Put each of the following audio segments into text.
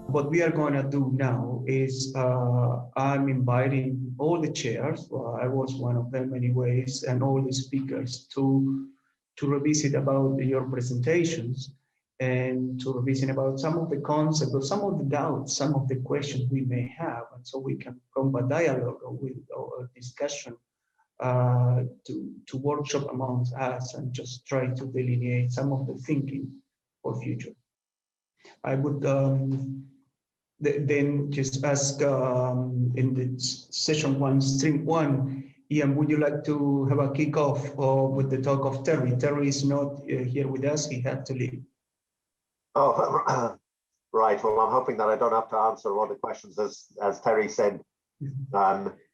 What we are going to do now is I'm inviting all the chairs, well, I was one of them anyways, and all the speakers to revisit about your presentations and to revisit about some of the concepts or some of the doubts, some of the questions we may have, and so we can come a dialogue or discussion to workshop amongst us and just try to delineate some of the thinking for future. I would then just ask in the session one, stream one, Ian, would you like to have a kickoff with the talk of Terry? Terry is not here with us, he had to leave. Oh, right. Well, I'm hoping that I don't have to answer all the questions. As Terry said,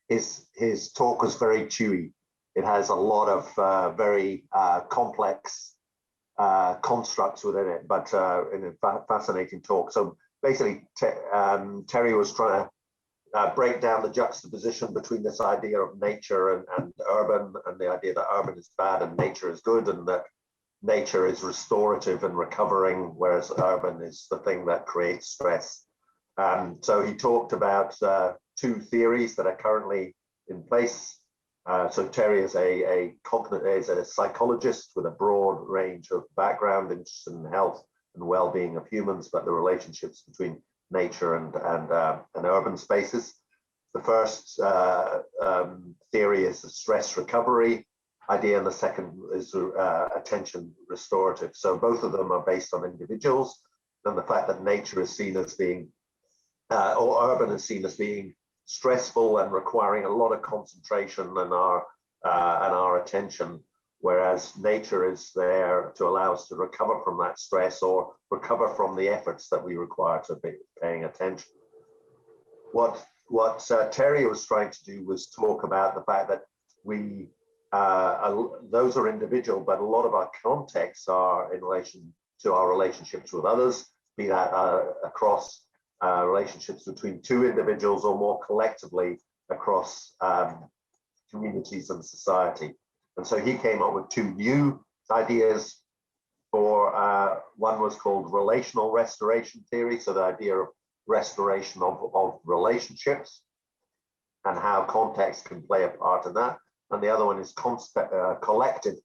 his talk was very chewy. It has a lot of very complex constructs within it, but in a fascinating talk. So basically, Terry was trying to break down the juxtaposition between this idea of nature and urban, and the idea that urban is bad and nature is good, and that nature is restorative and recovering, whereas urban is the thing that creates stress. So he talked about two theories that are currently in place. So Terry is a psychologist with a broad range of background, interested in health and well-being of humans, but the relationships between nature and urban spaces. The first theory is the stress recovery idea, and the second is attention restorative. So both of them are based on individuals, and the fact that nature is seen as being, or urban is seen as being stressful and requiring a lot of concentration and our attention, whereas nature is there to allow us to recover from that stress or recover from the efforts that we require to be paying attention. What Terry was trying to do was talk about the fact that we, those are individual, but a lot of our contexts are in relation to our relationships with others, be that across relationships between two individuals or more collectively across communities and society. And so he came up with two new ideas for, one was called relational restoration theory. So the idea of restoration of relationships and how context can play a part in that. And the other one is collective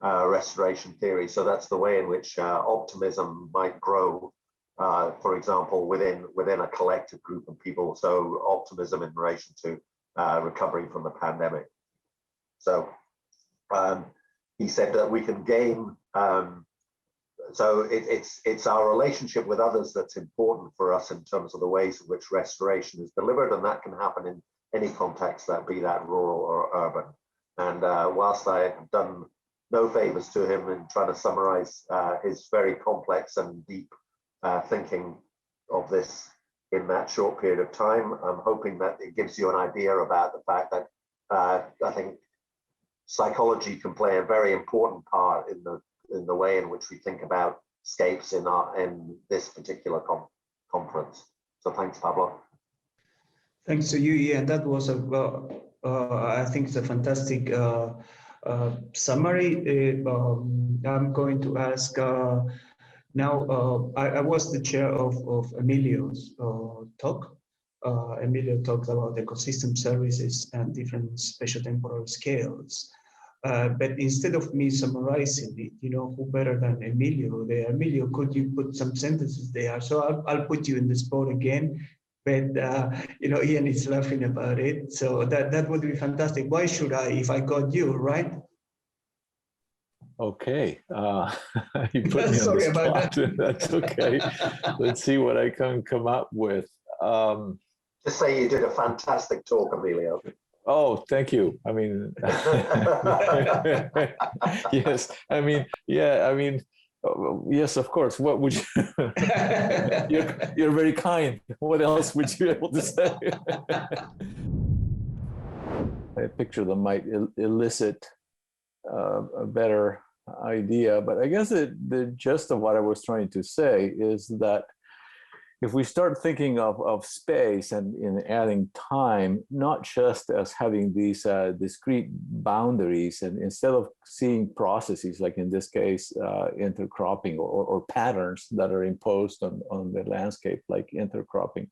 restoration theory. So that's the way in which optimism might grow, for example, within a collective group of people. So optimism in relation to recovering from the pandemic. So he said that we can gain, so it's our relationship with others that's important for us in terms of the ways in which restoration is delivered, and that can happen in any context, that be that rural or urban. And whilst I have done no favors to him in trying to summarize his very complex and deep thinking of this in that short period of time, I'm hoping that it gives you an idea about the fact that I think psychology can play a very important part in the way in which we think about scapes in this particular conference. So thanks, Pablo. Thanks to you, Ian. That was I think it's a fantastic summary. I'm going to ask now. I was the chair of Emilio's talk. Emilio talked about ecosystem services and different spatiotemporal scales. But instead of me summarizing it, who better than Emilio there? Emilio, could you put some sentences there? So I'll put you in the spot again. But Ian is laughing about it, so that would be fantastic. Why should I, if I got you, right? Okay, you put me on the spot. That's okay. Let's see what I can come up with. Just say you did a fantastic talk, Emilio. Oh, thank you. I mean, yes. I mean, yeah. I mean, yes, of course. What would you? You're very kind. What else would you be able to say? A picture that might elicit a better idea, but I guess the gist of what I was trying to say is that, if we start thinking of space and in adding time, not just as having these discrete boundaries, and instead of seeing processes, like in this case, intercropping or patterns that are imposed on the landscape, like intercropping,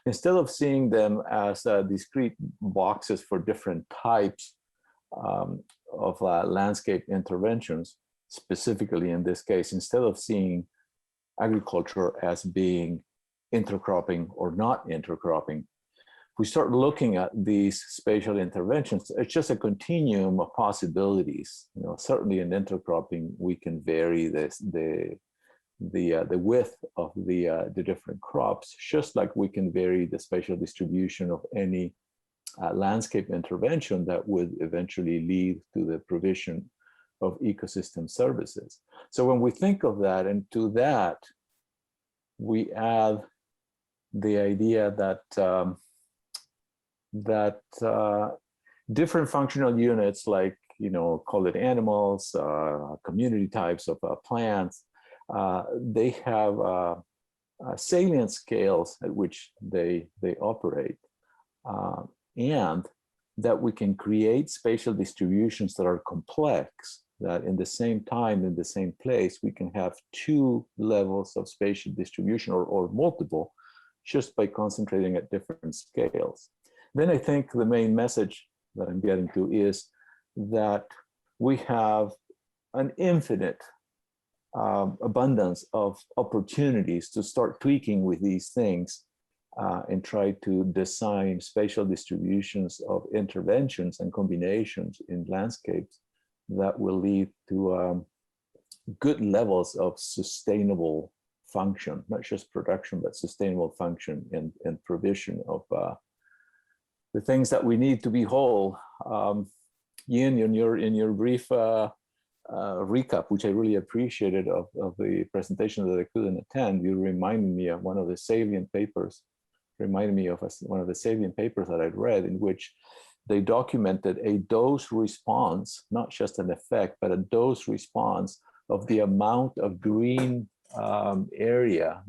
instead of seeing them as discrete boxes for different types of landscape interventions, specifically in this case, instead of seeing agriculture as being intercropping or not intercropping, we start looking at these spatial interventions. It's just a continuum of possibilities. You know, certainly in intercropping, we can vary the width of the different crops, just like we can vary the spatial distribution of any landscape intervention that would eventually lead to the provision of ecosystem services. So when we think of that, and to that, we add the idea that different functional units, like, you know, call it animals, community types of plants, they have salient scales at which they operate, and that we can create spatial distributions that are complex, that in the same time, in the same place, we can have two levels of spatial distribution or multiple, just by concentrating at different scales. Then I think the main message that I'm getting to is that we have an infinite abundance of opportunities to start tweaking with these things and try to design spatial distributions of interventions and combinations in landscapes that will lead to good levels of sustainable function, not just production, but sustainable function and provision of the things that we need to be whole. Ian, in your brief recap, which I really appreciated of the presentation that I couldn't attend, you reminded me of one of the salient papers, that I'd read, in which they documented a dose response, not just an effect, but a dose response of the amount of green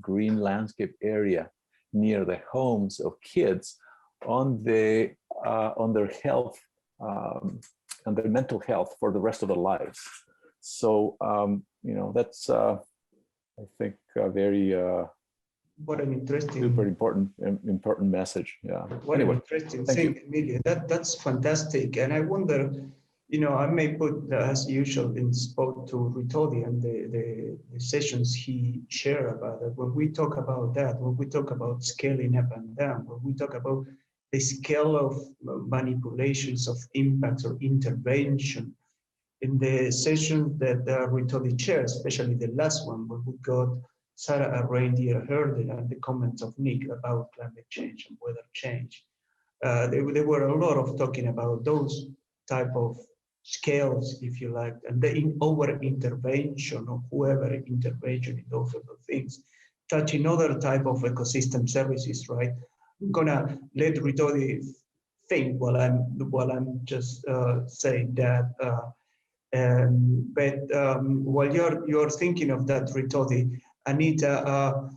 green landscape area near the homes of kids on their health, and their mental health for the rest of their lives. So, you know, that's, I think, a very what an interesting, super important message. Yeah. What an interesting thing, Emilia. That's fantastic. And I wonder, you know, I may put, as usual, in spot to Ritodi and the sessions he shared about it. When we talk about that, when we talk about scaling up and down, when we talk about the scale of manipulations of impacts or intervention, in the session that Ritodi chaired, especially the last one, where we got Sarah Reindeer Herden and the comments of Nick about climate change and weather change. There were a lot of talking about those type of scales, if you like, and the over-intervention or whoever intervention in those sort of things, touching other type of ecosystem services, right? I'm gonna let Ritodi think while I'm just saying that. While you're thinking of that, Ritodi, Anita,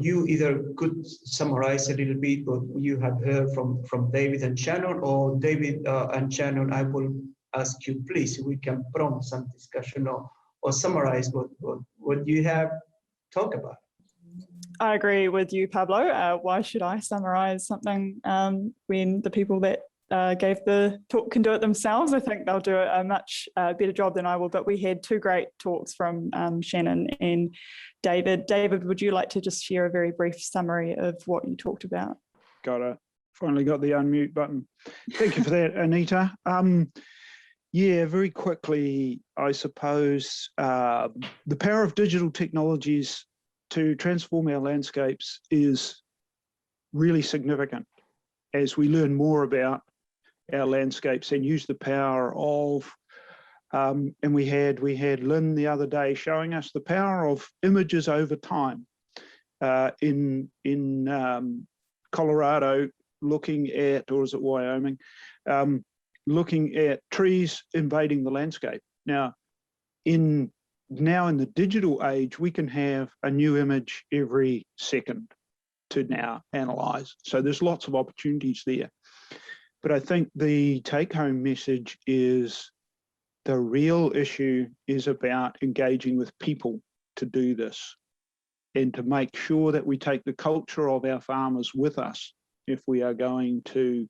you either could summarize a little bit what you have heard from David and Shannon, or David and Shannon, I will ask you, please, we can prompt some discussion or summarize what you have talked about. I agree with you, Pablo. Why should I summarize something when the people that gave the talk can do it themselves? I think they'll do a much better job than I will, but we had two great talks from Shannon and David. David, would you like to just share a very brief summary of what you talked about? Finally got the unmute button. Thank you for that, Anita. Yeah, very quickly, I suppose the power of digital technologies to transform our landscapes is really significant as we learn more about our landscapes and use the power of, and we had Lynn the other day showing us the power of images over time in Colorado, looking at, or is it Wyoming, looking at trees invading the landscape. Now in the digital age, we can have a new image every second. to now analyse. So there's lots of opportunities there. But I think the take-home message is the real issue is about engaging with people to do this and to make sure that we take the culture of our farmers with us if we are going to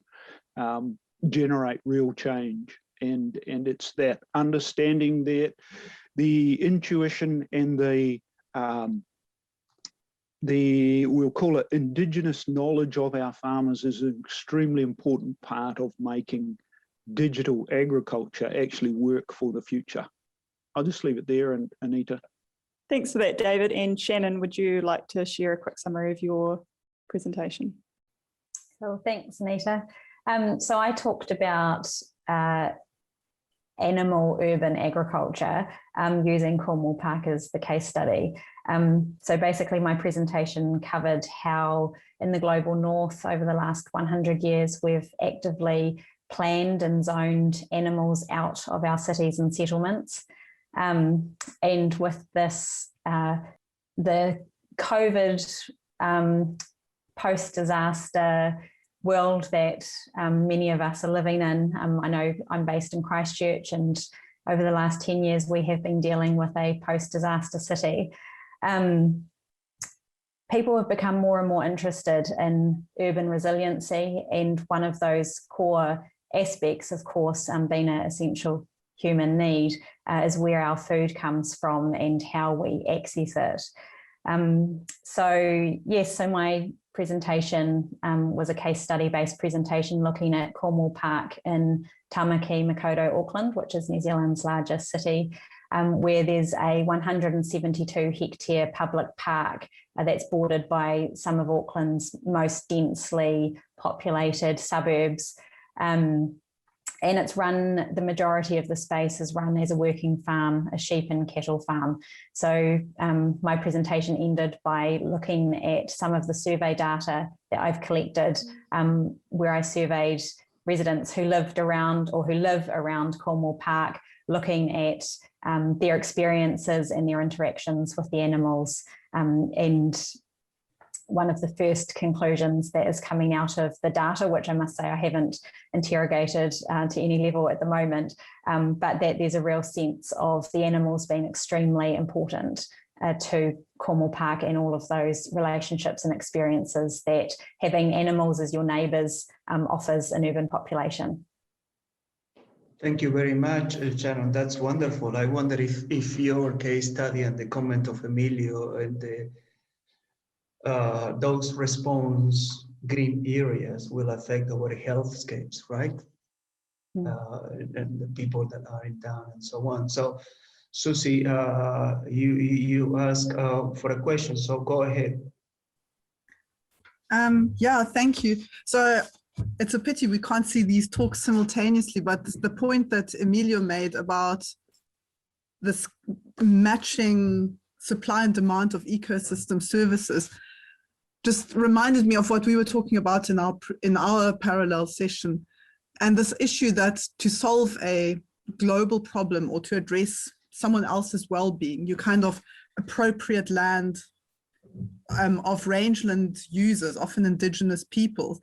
generate real change. And it's that understanding that the intuition and we'll call it indigenous knowledge of our farmers is an extremely important part of making digital agriculture actually work for the future. I'll just leave it there, and Anita. Thanks for that, David. And Shannon, would you like to share a quick summary of your presentation? Cool, thanks, Anita. So I talked about animal urban agriculture using Cornwall Park as the case study. So basically my presentation covered how in the global north over the last 100 years we've actively planned and zoned animals out of our cities and settlements. And with this, the COVID post-disaster world that many of us are living in. I know I'm based in Christchurch, and over the last 10 years, we have been dealing with a post-disaster city. People have become more and more interested in urban resiliency, and one of those core aspects, of course, being an essential human need, is where our food comes from and how we access it. So my presentation was a case study based presentation looking at Cornwall Park in Tamaki, Makaurau, Auckland, which is New Zealand's largest city, where there's a 172 hectare public park that's bordered by some of Auckland's most densely populated suburbs. And it's run, the majority of the space is run as a working farm, a sheep and cattle farm. So my presentation ended by looking at some of the survey data that I've collected, where I surveyed residents who lived around or who live around Cornwall Park, looking at their experiences and their interactions with the animals. And one of the first conclusions that is coming out of the data, which I must say I haven't interrogated to any level at the moment, but that there's a real sense of the animals being extremely important to Cornwall Park and all of those relationships and experiences that having animals as your neighbours offers an urban population. Thank you very much, Sharon. That's wonderful. I wonder if your case study and the comment of Emilio and the those response green areas will affect our healthscapes, right? And the people that are in town and so on. So, Susie, you asked for a question, so go ahead. Yeah, thank you. So it's a pity we can't see these talks simultaneously, but the point that Emilio made about this matching supply and demand of ecosystem services just reminded me of what we were talking about in our parallel session, and this issue that to solve a global problem or to address someone else's well-being, you kind of appropriate land of rangeland users, often indigenous peoples,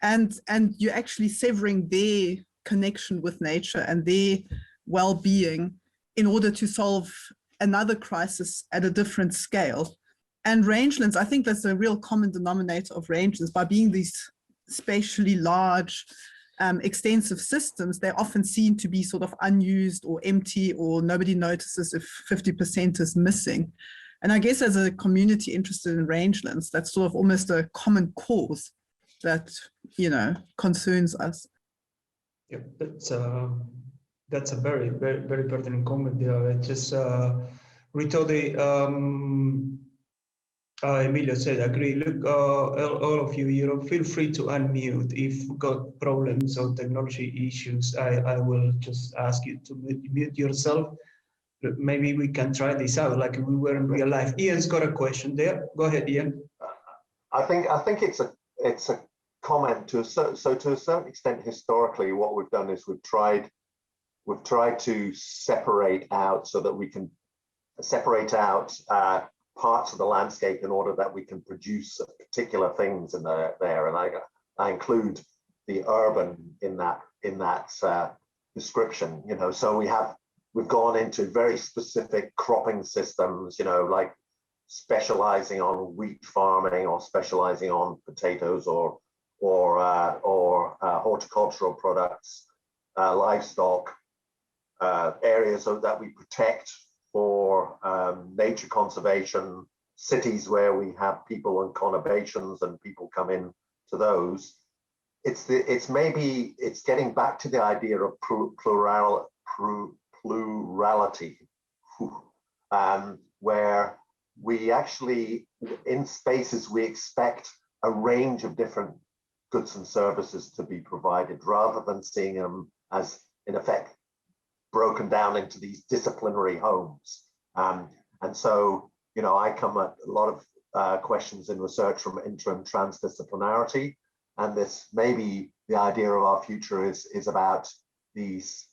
and you're actually severing their connection with nature and their well-being in order to solve another crisis at a different scale. And rangelands, I think that's a real common denominator of rangelands. By being these spatially large, extensive systems, they're often seen to be sort of unused or empty, or nobody notices if 50% is missing. And I guess as a community interested in rangelands, that's sort of almost a common cause that, you know, concerns us. Yeah, that's a very, very, very pertinent comment there. Just Emilio said, agree. Look, all of you, feel free to unmute. If you've got problems or technology issues, I will just ask you to mute yourself. Maybe we can try this out like we were in real life. Ian's got a question there. Go ahead, Ian. I think it's a comment to a certain extent. Historically, what we've done is we've tried to separate out so that we can separate out parts of the landscape in order that we can produce particular things in there. And I include the urban in that description, you know. So we've gone into very specific cropping systems, you know, like specializing on wheat farming or specializing on potatoes or horticultural products, livestock, areas that we protect for nature conservation, cities where we have people and conurbations and people come in to those. It's getting back to the idea of plurality, where we actually, in spaces, we expect a range of different goods and services to be provided, rather than seeing them as, in effect, broken down into these disciplinary homes. And so, you know, I come at a lot of questions in research from inter and transdisciplinarity, and this maybe the idea of our future is about these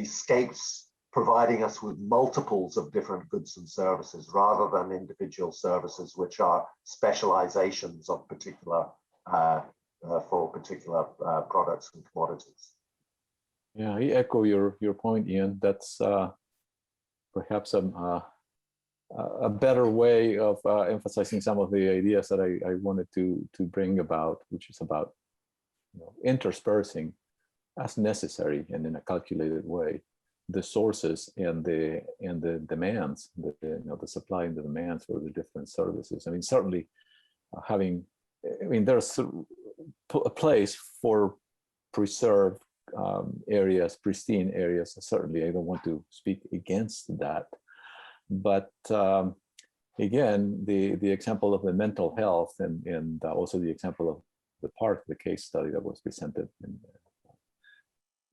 scapes providing us with multiples of different goods and services, rather than individual services which are specializations of particular for particular products and commodities. Yeah, I echo your point, Ian. That's perhaps a better way of emphasizing some of the ideas that I wanted to bring about, which is about, you know, interspersing as necessary and in a calculated way the sources and the demands, the supply and the demands for the different services. I mean, certainly there's a place for preserved areas, pristine areas. Certainly, I don't want to speak against that. But again, the example of the mental health and also the example of the part of the case study that was presented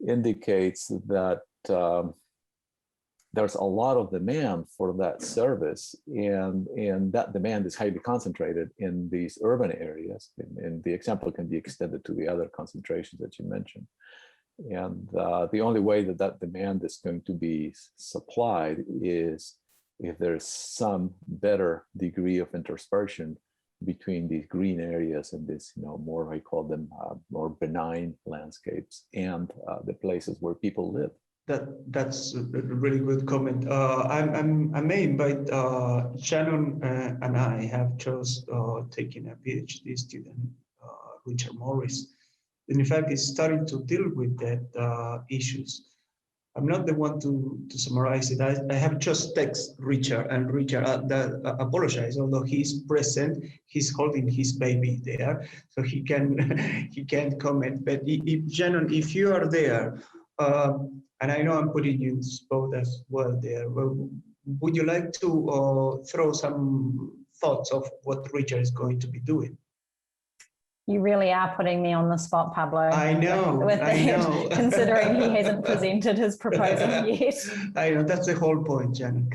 indicates that there's a lot of demand for that service, and that demand is highly concentrated in these urban areas. And the example can be extended to the other concentrations that you mentioned. And the only way that demand is going to be supplied is if there's some better degree of interspersion between these green areas and this, you know, more, I call them more benign landscapes, and the places where people live. That's a really good comment. I may invite Shannon and I have just taken a PhD student, Richard Morris. And in fact, he's starting to deal with that issues. I'm not the one to summarize it. I have just text Richard, and Richard apologize, although he's present, he's holding his baby there, so he can't comment. But if Shannon, if you are there, and I know I'm putting you in spot as well there, would you like to throw some thoughts of what Richard is going to be doing? You really are putting me on the spot, Pablo. I know, considering he hasn't presented his proposal yet. I know, that's the whole point, Janet.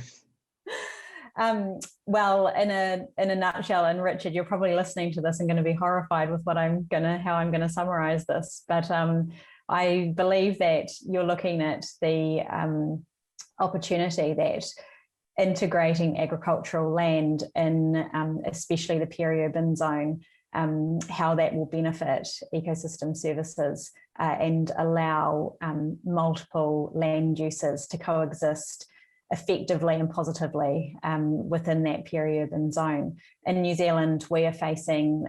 Well, in a nutshell, and Richard, you're probably listening to this and going to be horrified with how I'm going to summarize this. But I believe that you're looking at the opportunity that integrating agricultural land in especially the peri-urban zone, how that will benefit ecosystem services and allow multiple land uses to coexist effectively and positively within that peri-urban zone. In New Zealand, we are facing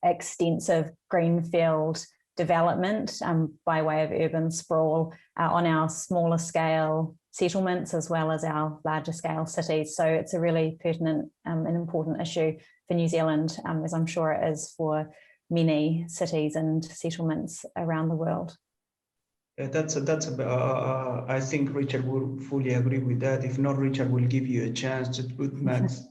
extensive greenfield development by way of urban sprawl on our smaller scale settlements as well as our larger scale cities. So it's a really pertinent and important issue for New Zealand, as I'm sure it is for many cities and settlements around the world. Yeah, I think Richard will fully agree with that. If not, Richard will give you a chance to put Max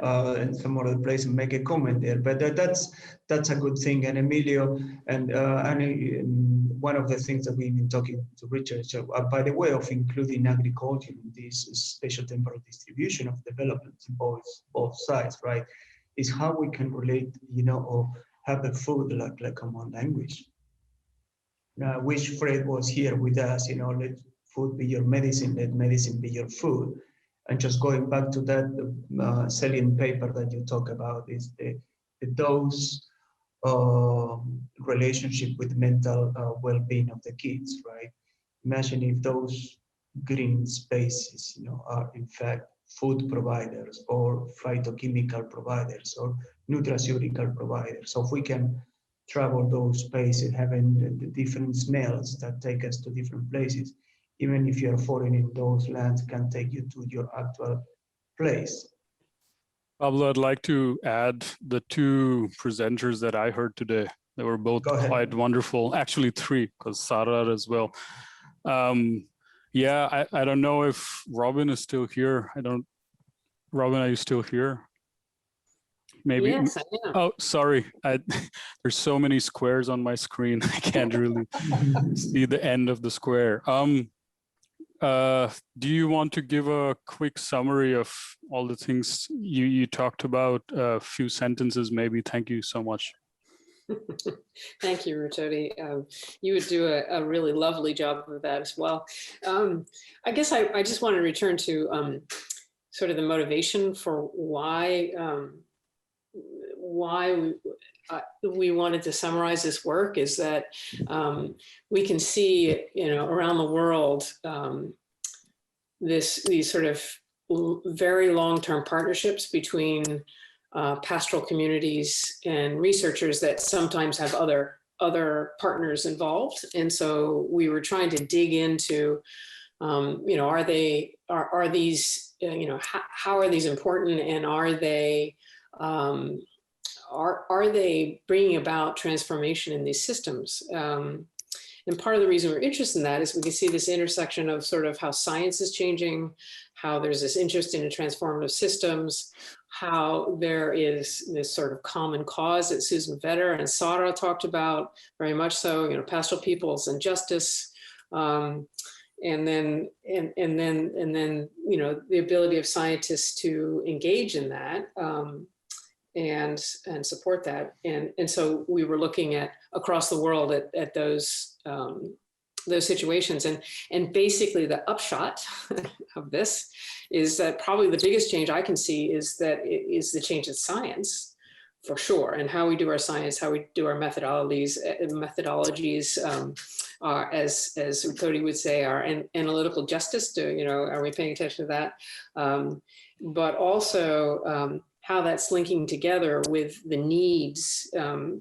in some other place and make a comment there. But that's a good thing. And Emilio, and one of the things that we've been talking to Richard, so by the way of including agriculture in this spatial temporal distribution of development in both sides, right, is how we can relate, or have a food like a common language. I wish Fred was here with us, let food be your medicine, let medicine be your food. And just going back to that salient paper that you talk about is the dose relationship with mental well-being of the kids, right? Imagine if those green spaces, are in fact food providers or phytochemical providers or nutraceutical providers. So if we can travel those spaces, having the different smells that take us to different places, even if you're foreign in those lands, can take you to your actual place. Pablo, I'd like to add the two presenters that I heard today. They were both quite wonderful. Actually, three, because Sarah as well. Yeah, I don't know if Robin is still here. Robin, are you still here? Maybe. Yes, I am. Oh, sorry. There's so many squares on my screen. I can't really see the end of the square. Do you want to give a quick summary of all the things you talked about? A few sentences, maybe. Thank you so much. Thank you, Rutoti. You would do a really lovely job of that as well. I guess I just want to return to sort of the motivation for why we wanted to summarize this work is that we can see, around the world, these sort of very long-term partnerships between pastoral communities and researchers that sometimes have other partners involved. And so we were trying to dig into, are these, how are these important, and are they bringing about transformation in these systems? And part of the reason we're interested in that is we can see this intersection of sort of how science is changing, how there's this interest in transformative systems, how there is this sort of common cause that Susan Vetter and Sara talked about, very much so, pastoral peoples and justice. And then, the ability of scientists to engage in that and support that. And so we were looking at across the world at those situations. And basically the upshot of this is that probably the biggest change I can see is the change in science, for sure, and how we do our science, how we do our methodologies are, as Cody would say, our analytical justice. Are we paying attention to that? But also how that's linking together with the needs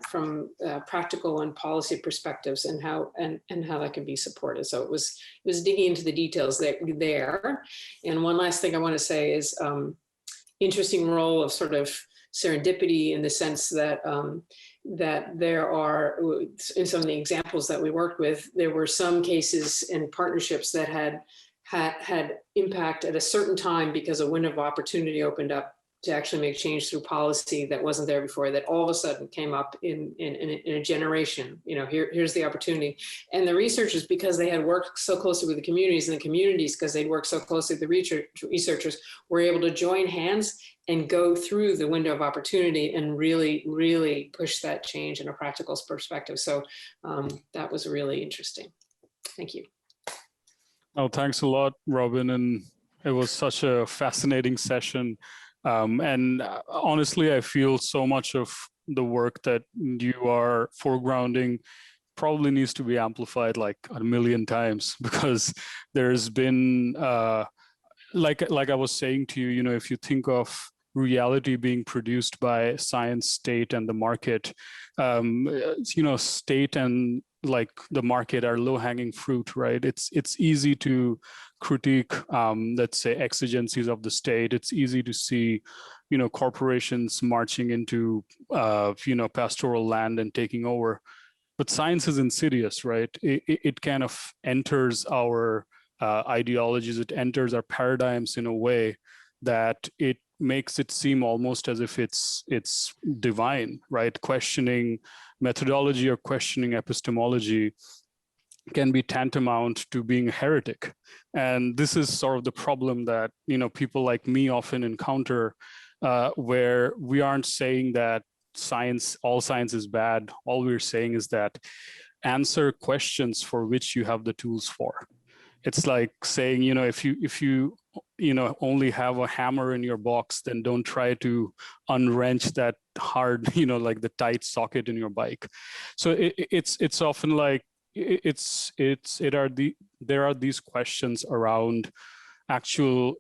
from practical and policy perspectives, and how that can be supported. So it was digging into the details there. And one last thing I want to say is interesting role of sort of serendipity, in the sense that that there are, in some of the examples that we worked with, there were some cases and partnerships that had impact at a certain time because a window of opportunity opened up to actually make change through policy that wasn't there before, that all of a sudden came up in a generation. Here's the opportunity. And the researchers, because they had worked so closely with the communities, and the communities, because they'd worked so closely with the researchers, were able to join hands and go through the window of opportunity and really, really push that change in a practical perspective. So that was really interesting. Thank you. Oh, thanks a lot, Robin. And it was such a fascinating session. And honestly, I feel so much of the work that you are foregrounding probably needs to be amplified like a million times, because there's been, like I was saying to you, if you think of reality being produced by science, state, and the market, state and like the market are low-hanging fruit, right? It's easy to critique, let's say, exigencies of the state. It's easy to see, corporations marching into, pastoral land and taking over. But science is insidious, right? It kind of enters our ideologies. It enters our paradigms in a way that it makes it seem almost as if it's divine, right? Questioning methodology or questioning epistemology can be tantamount to being a heretic. And this is sort of the problem that, people like me often encounter, where we aren't saying that all science is bad. All we're saying is that answer questions for which you have the tools for. It's like saying, if you only have a hammer in your box, then don't try to unwrench that hard, like the tight socket in your bike. So it's often like there are these questions around actual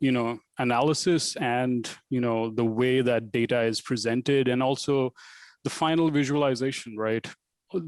analysis and the way that data is presented, and also the final visualization, right? I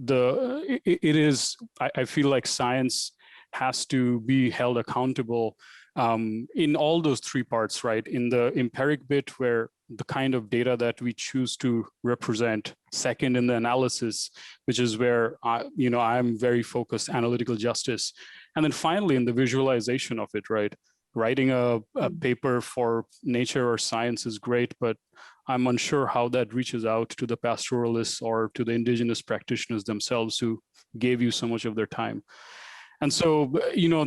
feel like science has to be held accountable in all those three parts, right? In the empiric bit, where the kind of data that we choose to represent; second, in the analysis, which is where I'm very focused, analytical justice; and then finally in the visualization of it, right? Writing a paper for Nature or Science is great, but I'm unsure how that reaches out to the pastoralists or to the indigenous practitioners themselves who gave you so much of their time. And so,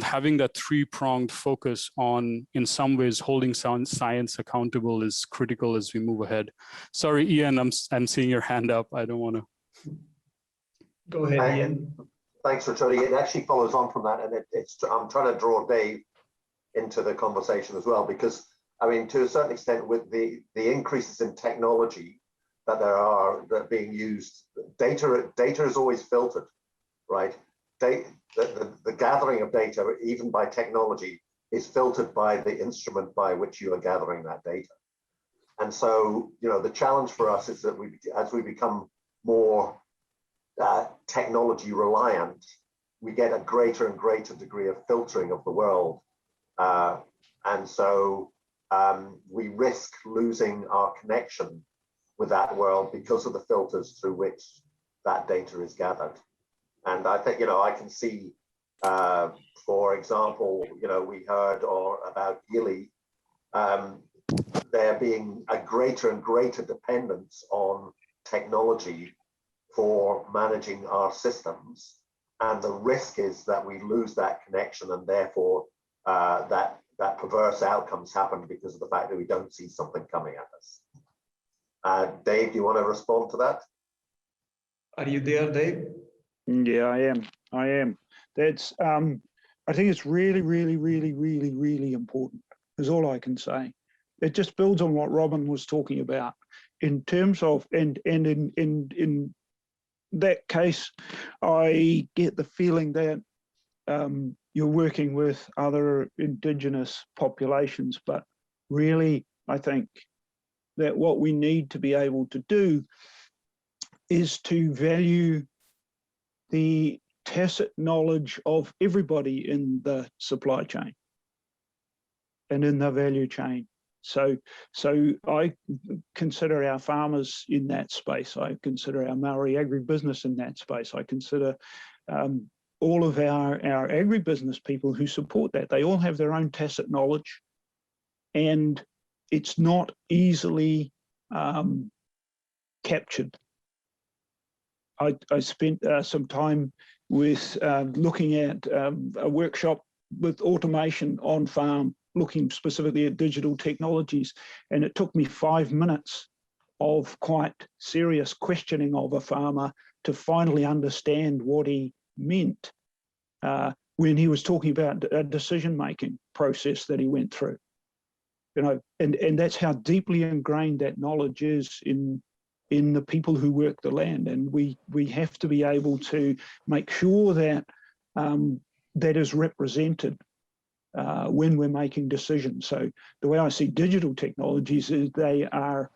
having that three-pronged focus on, in some ways, holding science accountable is critical as we move ahead. Sorry, Ian, I'm seeing your hand up. I don't want to. Go ahead, Ian. Thanks, Richard. It actually follows on from that, and I'm trying to draw Dave into the conversation as well, because I mean, to a certain extent, with the increases in technology that are being used, data is always filtered, right? The gathering of data, even by technology, is filtered by the instrument by which you are gathering that data. And so, the challenge for us is that as we become more technology reliant, we get a greater and greater degree of filtering of the world. And so we risk losing our connection with that world because of the filters through which that data is gathered. And I think, I can see, for example, we heard about Gili, there being a greater and greater dependence on technology for managing our systems. And the risk is that we lose that connection, and therefore that perverse outcomes happen because of the fact that we don't see something coming at us. Dave, do you want to respond to that? Are you there, Dave? Yeah, I am. That's, I think it's really, really, really, really, really important, is all I can say. It just builds on what Robin was talking about in terms of, and in that case, I get the feeling that you're working with other indigenous populations, but really, I think that what we need to be able to do is to value the tacit knowledge of everybody in the supply chain and in the value chain. So I consider our farmers in that space. I consider our Maori agribusiness in that space. I consider all of our agribusiness people who support that. They all have their own tacit knowledge, and it's not easily captured. I spent some time with looking at a workshop with automation on farm, looking specifically at digital technologies. And it took me 5 minutes of quite serious questioning of a farmer to finally understand what he meant when he was talking about a decision-making process that he went through. And that's how deeply ingrained that knowledge is in the people who work the land. And we have to be able to make sure that that is represented when we're making decisions. So the way I see digital technologies is they are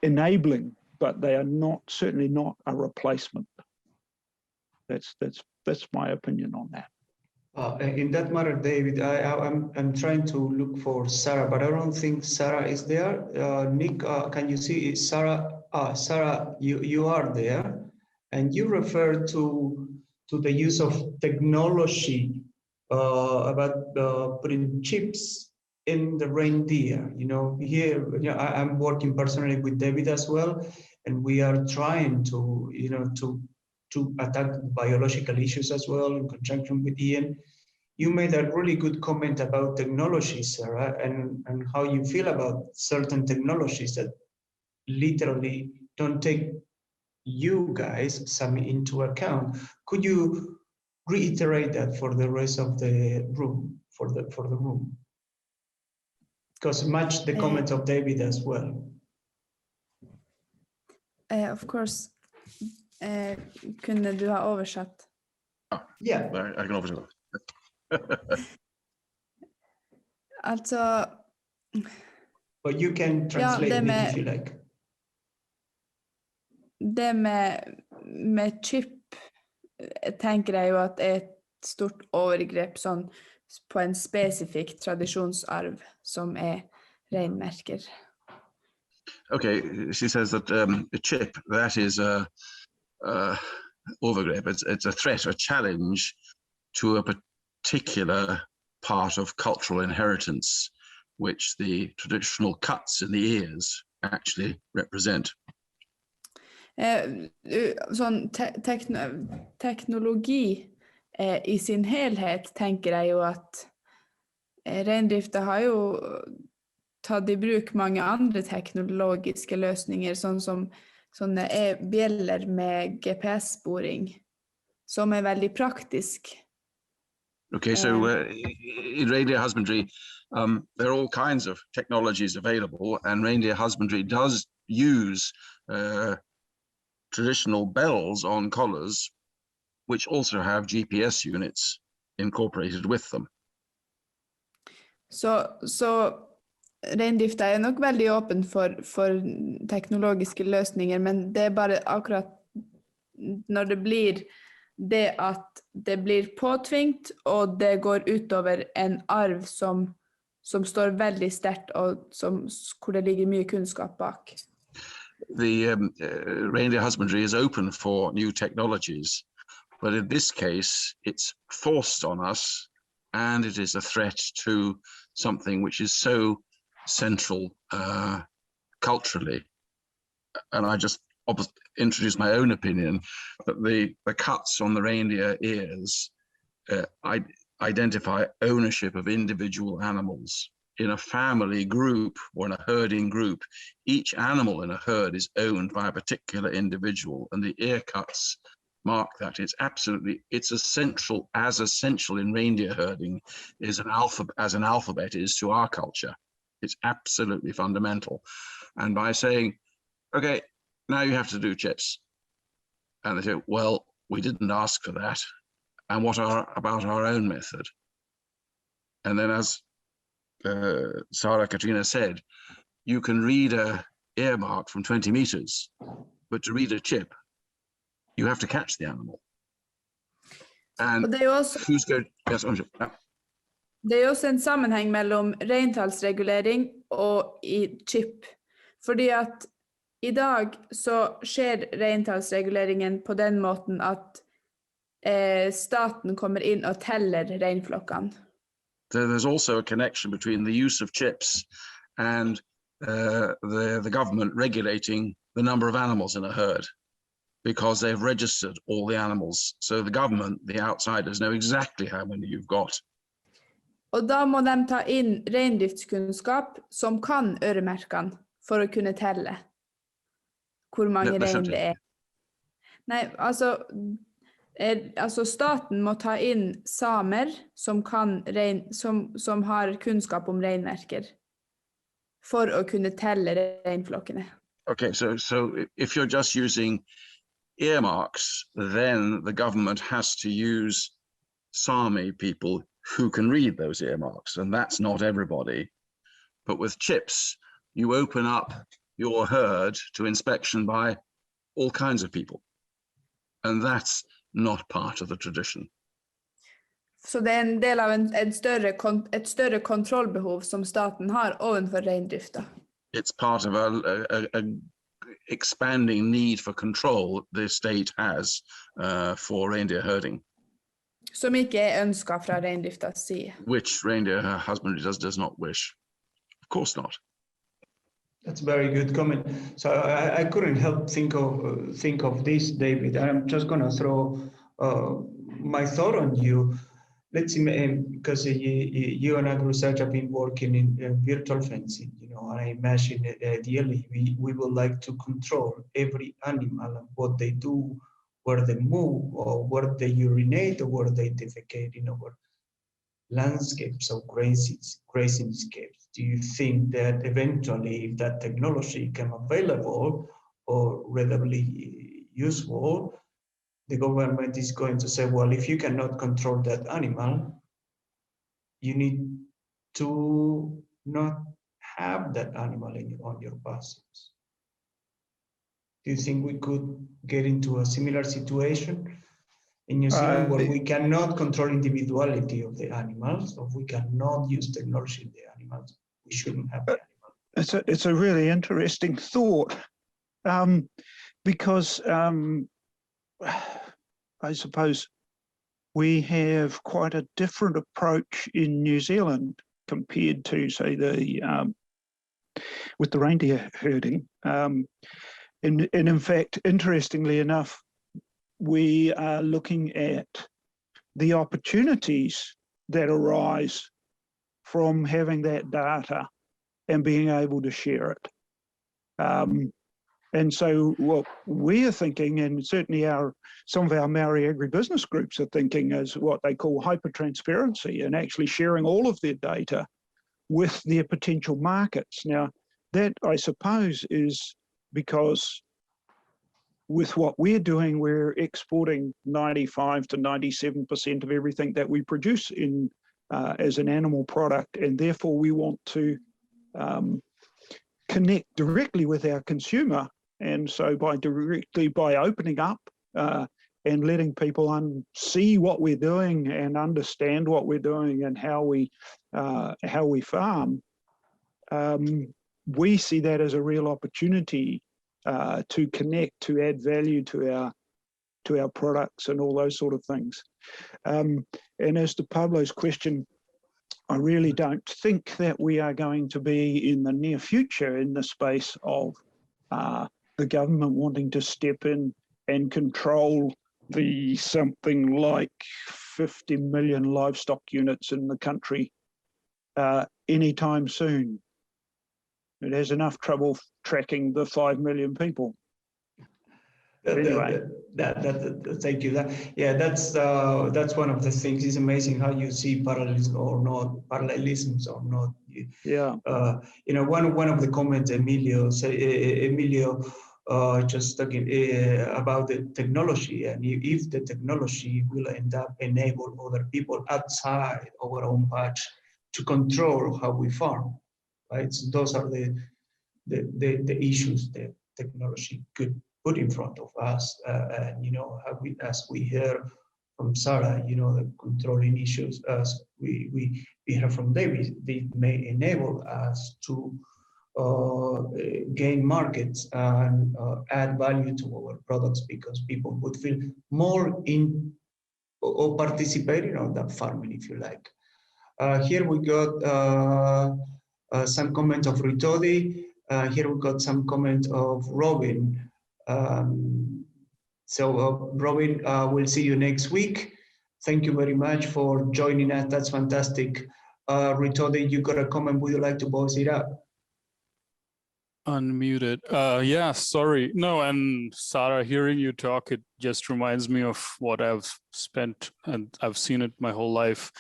enabling, but they are certainly not a replacement. That's my opinion on that. In that matter, David, I'm trying to look for Sarah, but I don't think Sarah is there. Nick, can you see Sarah? Sarah, you are there, and you refer to the use of technology about putting chips in the reindeer. Here, I'm working personally with David as well, and we are trying to attack biological issues as well in conjunction with Ian. You made a really good comment about technology, Sarah, and how you feel about certain technologies that literally don't take you guys some into account. Could you reiterate that for the rest of the room, for the room? Because match the comments of David as well. Of course. Kunne du ha oversatt? Yeah. I can oversee Altså, But you can translate it if you like. Det med chip tenker jeg jo at er et stort overgrep sånn på en spesifikk tradisjonsarv som er reinmerker. Okay, she says that a chip, that is a overgrip. It's a threat, a challenge to a particular part of cultural inheritance, which the traditional cuts in the ears actually represent. Sånn teknologi i sin helhet tenker jeg jo at reindrifta har jo tatt i bruk mange andre teknologiske løsninger, sånn som sånne bjeller med GPS-sporing, som er veldig praktisk. Okay, so in reindeer husbandry, there are all kinds of technologies available, and reindeer husbandry does use traditional bells on collars, which also have GPS units incorporated with them. Så reindrifta er nok veldig åpen for teknologiske løsninger, men det er bare akkurat når det blir det at det blir påtvingt, og det går utover en arv som står veldig sterkt, og hvor det ligger mye kunnskap bak. The reindeer husbandry is open for new technologies, but in this case, it's forced on us, and it is a threat to something which is so central culturally. And I just introduce my own opinion that the cuts on the reindeer ears identify ownership of individual animals. In a family group or in a herding group, each animal in a herd is owned by a particular individual, and the ear cuts mark that. It's essential in reindeer herding as an alphabet is to our culture. It's absolutely fundamental. And by saying, okay, now you have to do chips, and they say, well, we didn't ask for that, and what about our own method? And then, as Sarah Katrina said, you can read a earmark from 20 meters, but to read a chip, you have to catch the animal. And det er også, who's going? Yes, yeah. Det er også en sammenheng mellom reintallsregulering og i chip, fordi at i dag så skjer reintallsreguleringen på den måten at staten kommer inn og teller reinflokkene. There's also a connection between the use of chips and the government regulating the number of animals in a herd, because they've registered all the animals. So the government, the outsiders, know exactly how many you've got. Og da må de ta inn reindriftskunnskap som kan øremerkene for å kunne telle hvor mange rein det er. Nei, altså staten må ta inn samer som har kunnskap om reinmerker for å kunne telle reinflokkene. Okay, so if you're just using earmarks, then the government has to use Sami people who can read those earmarks, and that's not everybody. But with chips, you open up your herd to inspection by all kinds of people, and that's not part of the tradition. Så det er en del av et større kontrollbehov som staten har ovenfor reindrifta. It's part of a expanding need for control the state has for reindeer herding. Som ikke er ønsket fra reindriftas side. Which reindeer husbandry does not wish. Of course not. That's a very good comment. So I couldn't help think of this, David. I'm just going to throw my thought on you. Let's imagine, because you and AgriResearch have been working in virtual fencing, and I imagine ideally we would like to control every animal and what they do, where they move, or where they urinate, or where they defecate, landscapes or grazing scapes, do you think that eventually, if that technology become available or readily useful, the government is going to say, well, if you cannot control that animal, you need to not have that animal on your parcels? Do you think we could get into a similar situation in New Zealand where we cannot control individuality of the animals, or we cannot use technology in the animals? We shouldn't have the animal. It's a really interesting thought, because I suppose we have quite a different approach in New Zealand compared to, say, with the reindeer herding. And in fact, interestingly enough, we are looking at the opportunities that arise from having that data and being able to share it. And so what we're thinking, and certainly some of our Maori agribusiness groups are thinking, is what they call hyper-transparency, and actually sharing all of their data with their potential markets. Now, that, I suppose, is because with what we're doing, we're exporting 95 to 97% of everything that we produce as an animal product, and therefore we want to connect directly with our consumer. And so by opening up and letting people see what we're doing and understand what we're doing and how we farm, we see that as a real opportunity to connect, to add value to our products and all those sort of things. And as to Pablo's question, I really don't think that we are going to be in the near future in the space of the government wanting to step in and control the something like 50 million livestock units in the country anytime soon. It has enough trouble tracking the 5 million people. Anyway. Thank you. That's one of the things. It's amazing how you see parallelisms or not. Yeah. One of the comments Emilio just talking about the technology, and if the technology will end up enable other people outside our own patch to control how we farm, right? So those are the issues that technology could put in front of us, and as we hear from Sarah, the controlling issues, as we hear from David, they may enable us to gain markets and add value to our products, because people would feel more in or participating on that farming, if you like. Here we got some comments of Ritodi. Here we got some comments of Robin. Robin, we'll see you next week. Thank you very much for joining us. That's fantastic. Ritodi, you got a comment. Would you like to voice it up? Unmuted. Yeah, sorry. No, and Sarah, hearing you talk, it just reminds me of what I've spent, and I've seen it my whole life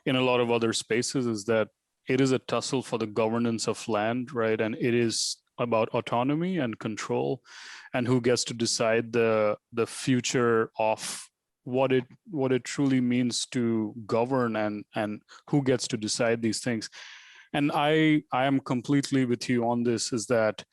in a lot of other spaces, is that it is a tussle for the governance of land, right? And it is about autonomy and control, and who gets to decide the future of what it truly means to govern, and who gets to decide these things. And I am completely with you on this, is that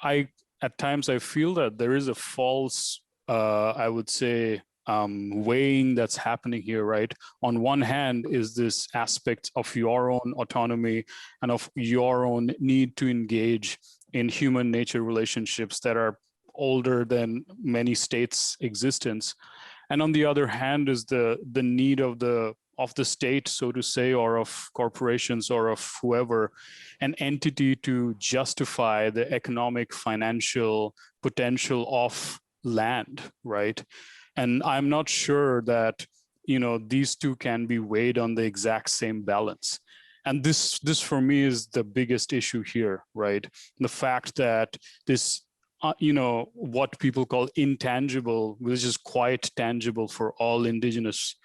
at times I feel that there is a false, I would say, weighing that's happening here, right? On one hand is this aspect of your own autonomy and of your own need to engage in human nature relationships that are older than many states' existence. And on the other hand is the need of the state, so to say, or of corporations or of whoever, an entity to justify the economic, financial potential of land, right? And I'm not sure that, these two can be weighed on the exact same balance. And this for me is the biggest issue here, right? The fact that this, what people call intangible, which is quite tangible for all indigenous,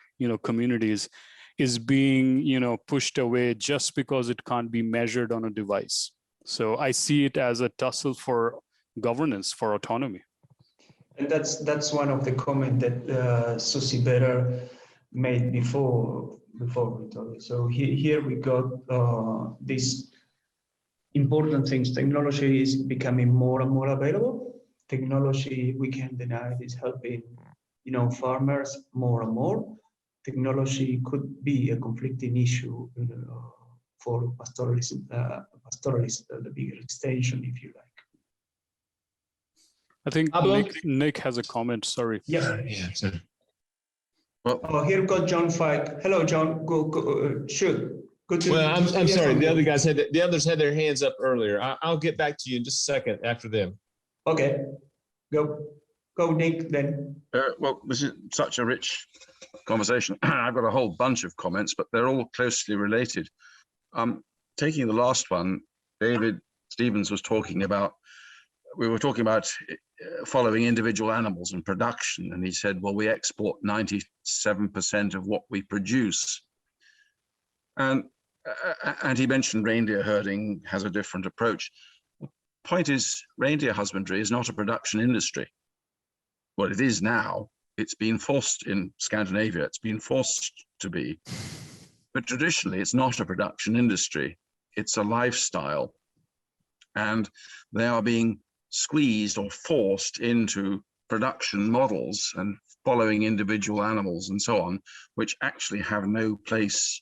communities, is being, you know, pushed away just because it can't be measured on a device. So I see it as a tussle for governance, for autonomy. And that's one of the comments that Susie Better made before we told it. So here we got these important things. Technology is becoming more and more available. Technology, we can't deny it, is helping, you know, farmers more and more. Technology could be a conflicting issue for pastoralists, the bigger extension, if you like. I think Nick has a comment, sorry. Yeah. Well, here we got John Fike. Hello, John. Go shoot. Good to, well, I'm sorry. The you. other guys the others had their hands up earlier. I'll get back to you in just a second after them. Okay. Go, Nick, then. well, this is such a rich conversation. I've got a whole bunch of comments, but they're all closely related. Taking the last one, David Stevens was talking about, we were talking about following individual animals and production. And he said, well, we export 97% of what we produce. And he mentioned reindeer herding has a different approach. The point is, reindeer husbandry is not a production industry. Well, it is now. It's been forced in Scandinavia. It's been forced to be. But traditionally, it's not a production industry. It's a lifestyle. And they are being squeezed or forced into production models and following individual animals and so on, which actually have no place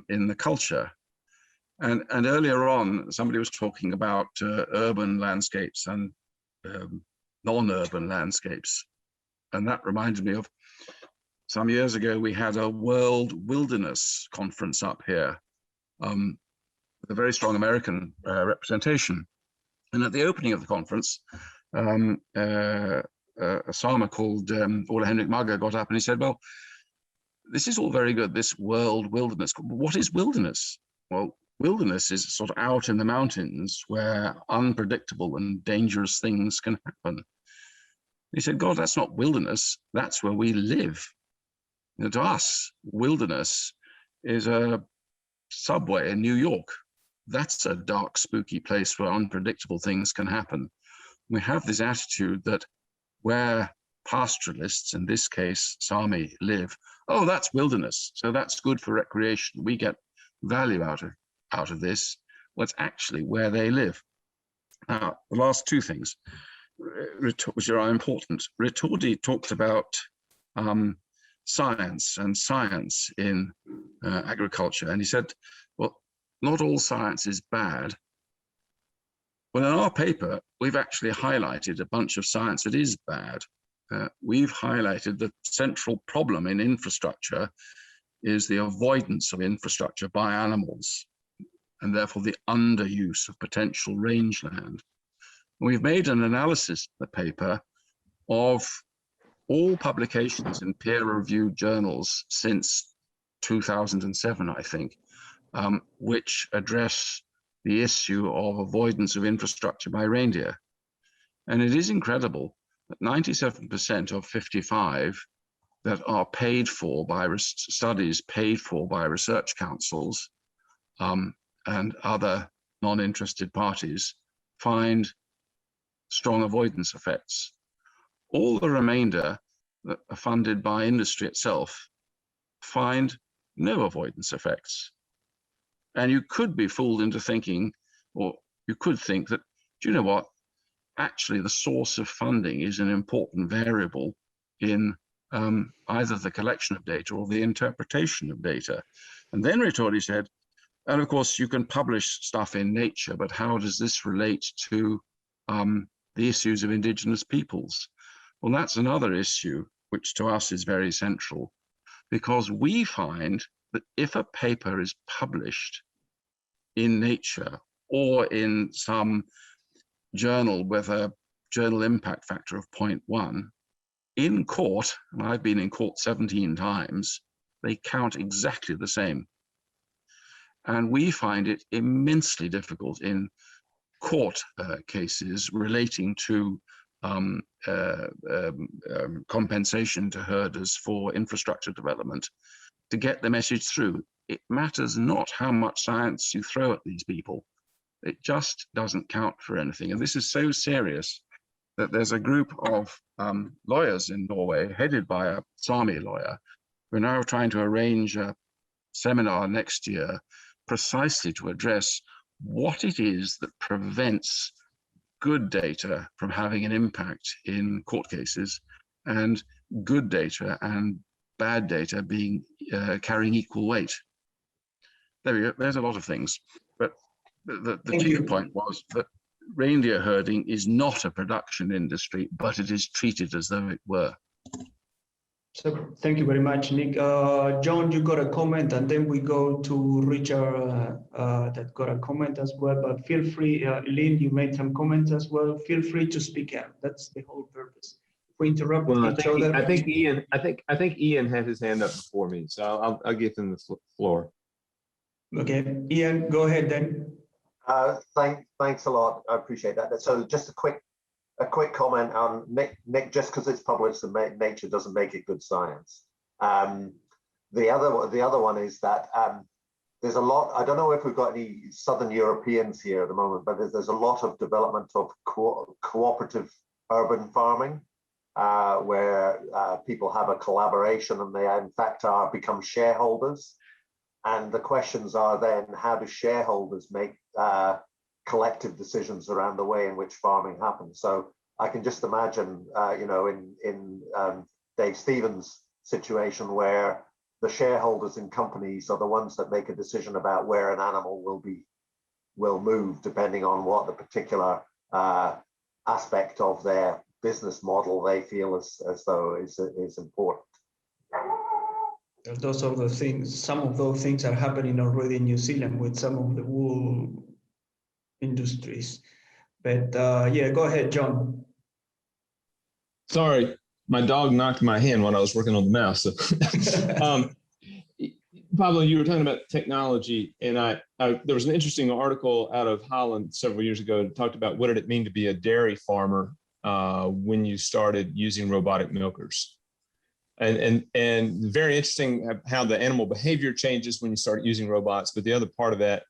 in the culture. And earlier on, somebody was talking about urban landscapes and non-urban landscapes. And that reminded me of some years ago, we had a World Wilderness Conference up here with a very strong American representation. And at the opening of the conference, a farmer called Ole Henrik Magger got up and he said, well, this is all very good, this world wilderness. What is wilderness? Well, wilderness is sort of out in the mountains where unpredictable and dangerous things can happen. He said, God, that's not wilderness, that's where we live. You know, to us, wilderness is a subway in New York. That's a dark, spooky place where unpredictable things can happen. We have this attitude that where pastoralists, in this case, Sami, live, oh, that's wilderness, so that's good for recreation. We get value out of this. Well, it's actually where they live. Now, the last two things, which are important. Ritordi talked about science in agriculture, and he said, well, not all science is bad. Well, in our paper, we've actually highlighted a bunch of science that is bad. We've highlighted the central problem in infrastructure is the avoidance of infrastructure by animals, and therefore the underuse of potential rangeland. We've made an analysis in the paper of all publications in peer-reviewed journals since 2007, I think, which address the issue of avoidance of infrastructure by reindeer. And it is incredible that 97% of 55 that are paid for by studies paid for by research councils and other non-interested parties find strong avoidance effects. All the remainder that are funded by industry itself find no avoidance effects. And you could be fooled into thinking, or you could think that, do you know what? Actually, the source of funding is an important variable in either the collection of data or the interpretation of data. And then Ritordi said, and of course, you can publish stuff in Nature, but how does this relate to the issues of indigenous peoples? Well, that's another issue, which to us is very central, because we find that if a paper is published in Nature or in some journal with a journal impact factor of 0.1, in court, and I've been in court 17 times, they count exactly the same. And we find it immensely difficult in court cases relating to compensation to herders for infrastructure development to get the message through. It matters not how much science you throw at these people. It just doesn't count for anything. And this is so serious that there's a group of lawyers in Norway, headed by a Sami lawyer, who are now trying to arrange a seminar next year precisely to address what it is that prevents good data from having an impact in court cases, and good data and bad data being carrying equal weight. There we go. There's a lot of things, but the chief point was that reindeer herding is not a production industry, but it is treated as though it were. So thank you very much, Nick. John, you got a comment, and then we go to Richard that got a comment as well. But feel free, Lynn, you made some comments as well. Feel free to speak out. That's the whole purpose. If we interrupt each other, I think Ian had his hand up before me, so I'll give him the floor. Okay, Ian, go ahead then. Thanks a lot. I appreciate that. So just a quick comment on Nick. Just because it's published in Nature doesn't make it good science. The other one is that there's a lot. I don't know if we've got any Southern Europeans here at the moment, but there's a lot of development of cooperative urban farming, where people have a collaboration and they in fact become shareholders. And the questions are then, how do shareholders make collective decisions around the way in which farming happens? So I can just imagine, in Dave Stevens' situation, where the shareholders in companies are the ones that make a decision about where an animal will move, depending on what the particular aspect of their business model they feel as though is important. Those are the things. Some of those things are happening already in New Zealand with some of the wool industries. But yeah, go ahead, John. Sorry, my dog knocked my hand when I was working on the mouse. So. Pablo, you were talking about technology, and there was an interesting article out of Holland several years ago that talked about what did it mean to be a dairy farmer when you started using robotic milkers. And very interesting how the animal behavior changes when you start using robots. But the other part of that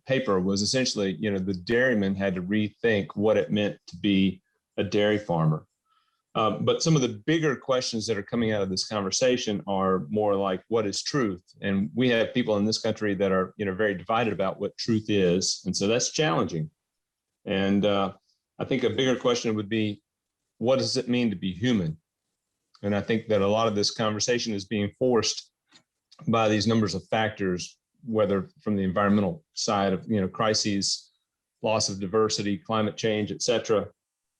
paper was essentially, the dairyman had to rethink what it meant to be a dairy farmer. But some of the bigger questions that are coming out of this conversation are more like, what is truth? And we have people in this country that are, very divided about what truth is. And so that's challenging. And I think a bigger question would be, what does it mean to be human? And I think that a lot of this conversation is being forced by these numbers of factors, whether from the environmental side of, crises, loss of diversity, climate change, et cetera,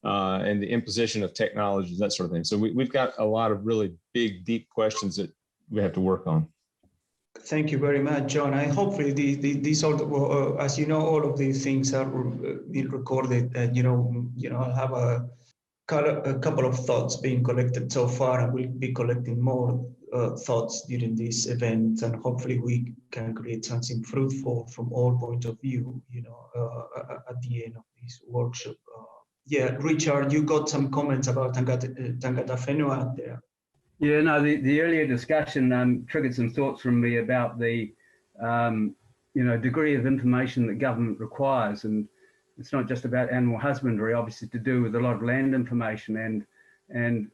and the imposition of technologies, that sort of thing. So we've got a lot of really big, deep questions that we have to work on. Thank you very much, John. Hopefully these are, as you know, all of these things are being recorded, and I'll have a couple of thoughts being collected so far, and we'll be collecting more thoughts during this event, and hopefully we can create something fruitful from all points of view, at the end of this workshop. Yeah, Richard, you got some comments about Tangata Whenua out there. Yeah, no, the earlier discussion triggered some thoughts from me about the degree of information that government requires, and it's not just about animal husbandry, obviously to do with a lot of land information, and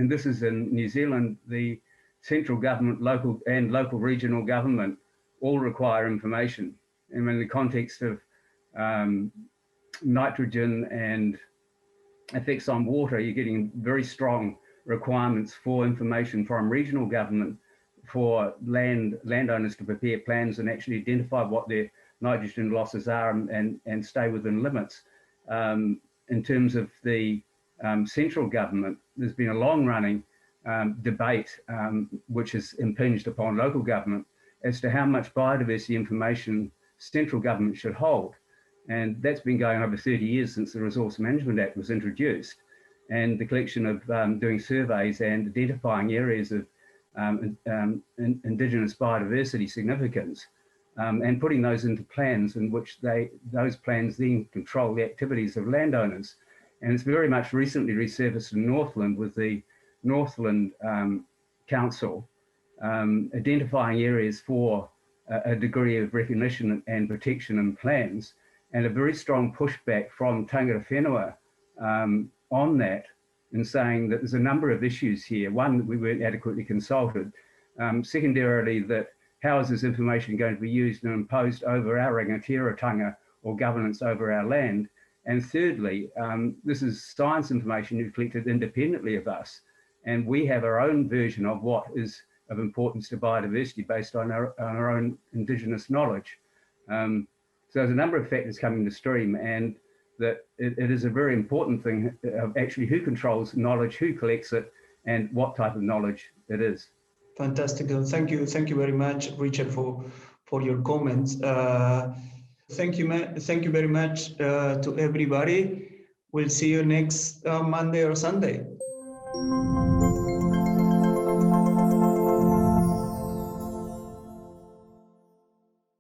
this is in New Zealand. The central government, local regional government all require information, and in the context of nitrogen and effects on water, you're getting very strong requirements for information from regional government for landowners to prepare plans and actually identify what their nitrogen losses are and stay within limits. In terms of the central government, there's been a long-running debate which has impinged upon local government as to how much biodiversity information central government should hold. And that's been going over 30 years since the Resource Management Act was introduced. And the collection of doing surveys and identifying areas of Indigenous biodiversity significance and putting those into plans in which those plans then control the activities of landowners. And it's very much recently resurfaced in Northland with the Northland Council identifying areas for a degree of recognition and protection in plans, and a very strong pushback from tangata whenua on that, and saying that there's a number of issues here. One, we weren't adequately consulted. Secondarily, that how is this information going to be used and imposed over our rangatiratanga or governance over our land? And thirdly, this is science information you've collected independently of us, and we have our own version of what is of importance to biodiversity based on our own Indigenous knowledge. So there's a number of factors coming to stream, and that it is a very important thing of actually who controls knowledge, who collects it, and what type of knowledge it is. Fantastic. Thank you very much, Richard, for your comments. Thank you very much to everybody. We'll see you next Monday or Sunday.